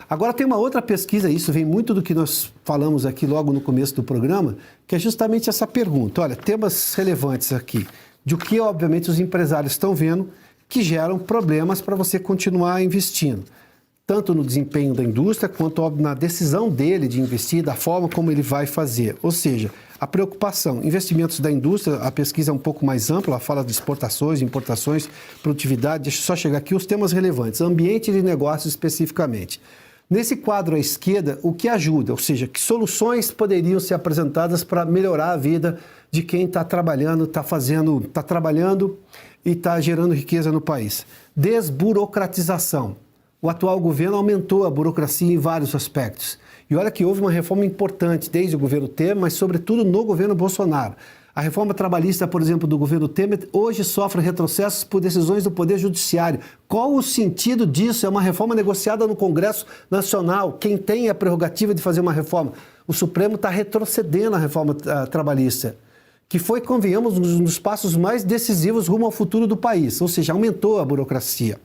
Agora tem uma outra pesquisa, isso vem muito do que nós falamos aqui logo no começo do programa, que é justamente essa pergunta. Olha, temas relevantes aqui, de o que, obviamente, os empresários estão vendo que geram problemas para você continuar investindo. Tanto no desempenho da indústria, quanto óbvio, na decisão dele de investir, da forma como ele vai fazer. Ou seja, a preocupação, investimentos da indústria, a pesquisa é um pouco mais ampla, ela fala de exportações, importações, produtividade. Deixa eu só chegar aqui os temas relevantes, ambiente de negócios especificamente. Nesse quadro à esquerda, o que ajuda, ou seja, que soluções poderiam ser apresentadas para melhorar a vida de quem está trabalhando, está trabalhando e está gerando riqueza no país. Desburocratização. O atual governo aumentou a burocracia em vários aspectos. E olha que houve uma reforma importante desde o governo Temer, mas sobretudo no governo Bolsonaro. A reforma trabalhista, por exemplo, do governo Temer, hoje sofre retrocessos por decisões do Poder Judiciário. Qual o sentido disso? É uma reforma negociada no Congresso Nacional. Quem tem a prerrogativa de fazer uma reforma? O Supremo está retrocedendo a reforma trabalhista, que foi, convenhamos, um dos passos mais decisivos rumo ao futuro do país. Ou seja, aumentou a burocracia.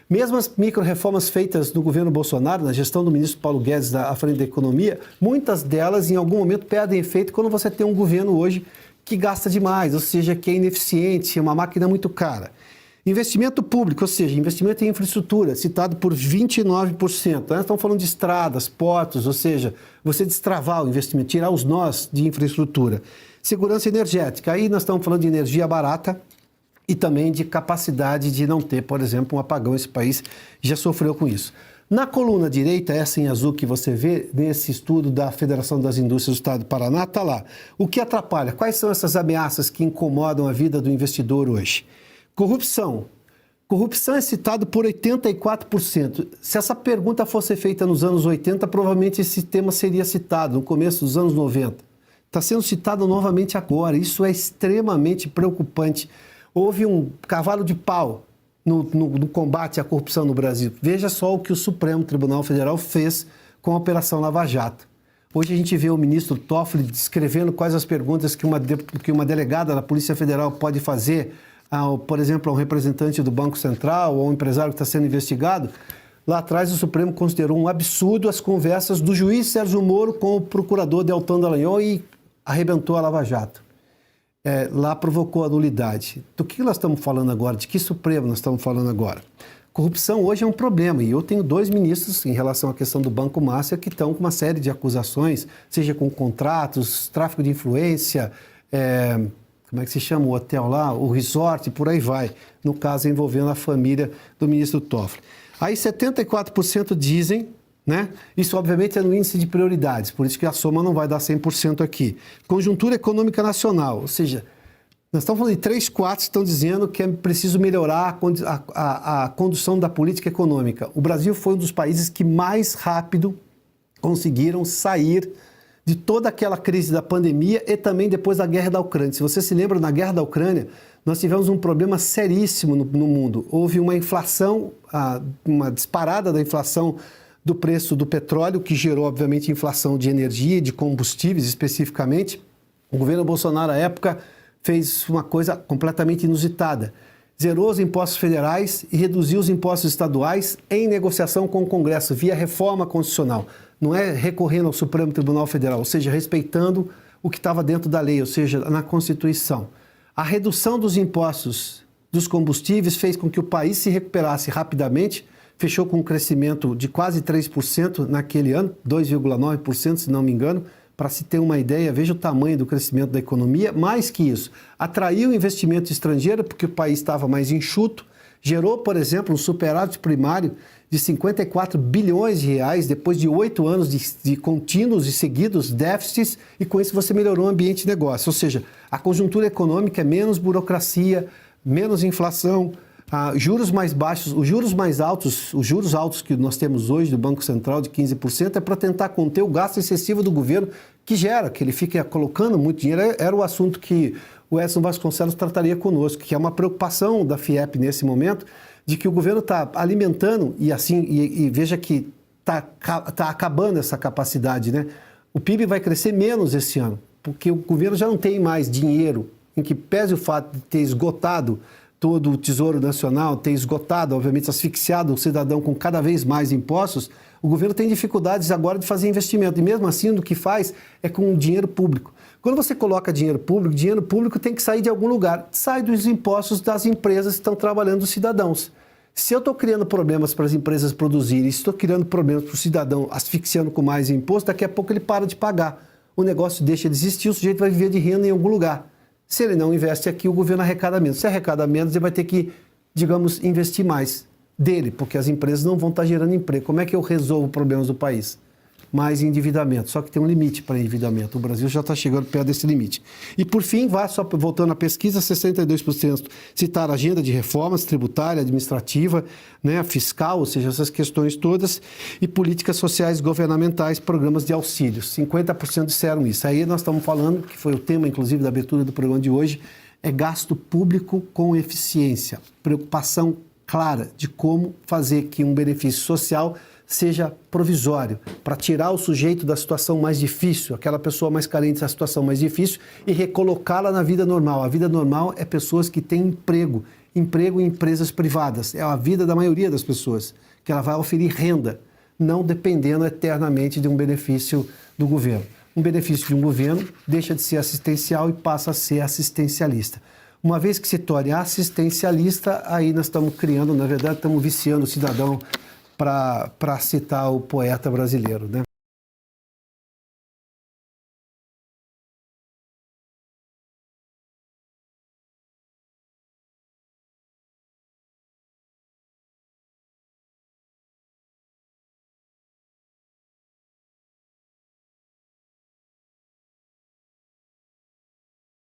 Mesmo as micro-reformas feitas no governo Bolsonaro, na gestão do ministro Paulo Guedes à frente da economia, muitas delas, em algum momento, perdem efeito quando você tem um governo hoje que gasta demais, ou seja, que é ineficiente, é uma máquina muito cara. Investimento público, ou seja, investimento em infraestrutura, citado por 29%. Nós estamos falando de estradas, portos, ou seja, você destravar o investimento, tirar os nós de infraestrutura. Segurança energética, aí nós estamos falando de energia barata, e também de capacidade de não ter, por exemplo, um apagão. Esse país já sofreu com isso. Na coluna direita, essa em azul que você vê, nesse estudo da Federação das Indústrias do Estado do Paraná, está lá. O que atrapalha? Quais são essas ameaças que incomodam a vida do investidor hoje? Corrupção. Corrupção é citado por 84%. Se essa pergunta fosse feita nos anos 80, provavelmente esse tema seria citado no começo dos anos 90. Está sendo citado novamente agora. Isso é extremamente preocupante. Houve um cavalo de pau no combate à corrupção no Brasil. Veja só o que o Supremo Tribunal Federal fez com a Operação Lava Jato. Hoje a gente vê o ministro Toffoli descrevendo quais as perguntas que uma delegada da Polícia Federal pode fazer, por exemplo, a um representante do Banco Central ou a um empresário que está sendo investigado. Lá atrás o Supremo considerou um absurdo as conversas do juiz Sérgio Moro com o procurador Deltan Dallagnol e arrebentou a Lava Jato. Lá provocou a nulidade. Do que nós estamos falando agora? De que Supremo nós estamos falando agora? Corrupção hoje é um problema e eu tenho 2 ministros em relação à questão do Banco Master que estão com uma série de acusações, seja com contratos, tráfico de influência, como é que se chama o hotel lá, o resort, por aí vai, no caso envolvendo a família do ministro Toffoli. Aí 74% dizem, né? Isso, obviamente, é no índice de prioridades, por isso que a soma não vai dar 100% aqui. Conjuntura econômica nacional, ou seja, nós estamos falando de 3/4 que estão dizendo que é preciso melhorar a condução da política econômica. O Brasil foi um dos países que mais rápido conseguiram sair de toda aquela crise da pandemia e também depois da guerra da Ucrânia. Se você se lembra, na guerra da Ucrânia, nós tivemos um problema seríssimo no mundo. Houve uma inflação, uma disparada da inflação do preço do petróleo, que gerou, obviamente, inflação de energia e de combustíveis especificamente. O governo Bolsonaro, à época, fez uma coisa completamente inusitada. Zerou os impostos federais e reduziu os impostos estaduais em negociação com o Congresso, via reforma constitucional. Não é recorrendo ao Supremo Tribunal Federal, ou seja, respeitando o que estava dentro da lei, ou seja, na Constituição. A redução dos impostos dos combustíveis fez com que o país se recuperasse rapidamente, fechou com um crescimento de quase 3% naquele ano, 2,9%, se não me engano. Para se ter uma ideia, veja o tamanho do crescimento da economia. Mais que isso, atraiu investimento estrangeiro porque o país estava mais enxuto, gerou, por exemplo, um superávit primário de 54 bilhões de reais depois de 8 anos de contínuos e seguidos déficits, e com isso você melhorou o ambiente de negócio. Ou seja, a conjuntura econômica é menos burocracia, menos inflação, juros mais baixos, os juros altos que nós temos hoje do Banco Central de 15% é para tentar conter o gasto excessivo do governo que ele fica colocando muito dinheiro. Era o assunto que o Edson Vasconcelos trataria conosco, que é uma preocupação da FIEP nesse momento, de que o governo está alimentando e veja que está acabando essa capacidade, né? O PIB vai crescer menos esse ano, porque o governo já não tem mais dinheiro, em que pese o fato de ter esgotado todo o Tesouro Nacional ter esgotado, obviamente asfixiado o cidadão com cada vez mais impostos, o governo tem dificuldades agora de fazer investimento. E mesmo assim, o que faz é com dinheiro público. Quando você coloca dinheiro público tem que sair de algum lugar. Sai dos impostos das empresas que estão trabalhando os cidadãos. Se eu estou criando problemas para as empresas produzirem, estou criando problemas para o cidadão asfixiando com mais imposto, daqui a pouco ele para de pagar. O negócio deixa de existir, o sujeito vai viver de renda em algum lugar. Se ele não investe aqui, o governo arrecada menos. Se arrecada menos, ele vai ter que, digamos, investir mais dele, porque as empresas não vão estar gerando emprego. Como é que eu resolvo problemas do país? Mais endividamento. Só que tem um limite para endividamento. O Brasil já está chegando perto desse limite. E, por fim, só voltando à pesquisa, 62% citaram agenda de reformas tributária, administrativa, né, fiscal, ou seja, essas questões todas, e políticas sociais governamentais, programas de auxílios. 50% disseram isso. Aí nós estamos falando, que foi o tema, inclusive, da abertura do programa de hoje, é gasto público com eficiência. Preocupação clara de como fazer que um benefício social seja provisório, para tirar o sujeito da situação mais difícil, aquela pessoa mais carente da situação mais difícil e recolocá-la na vida normal. A vida normal é pessoas que têm emprego em empresas privadas. É a vida da maioria das pessoas, que ela vai oferir renda, não dependendo eternamente de um benefício do governo. Um benefício de um governo deixa de ser assistencial e passa a ser assistencialista. Uma vez que se torne assistencialista, aí nós estamos criando, na verdade, estamos viciando o cidadão, para citar o poeta brasileiro, né?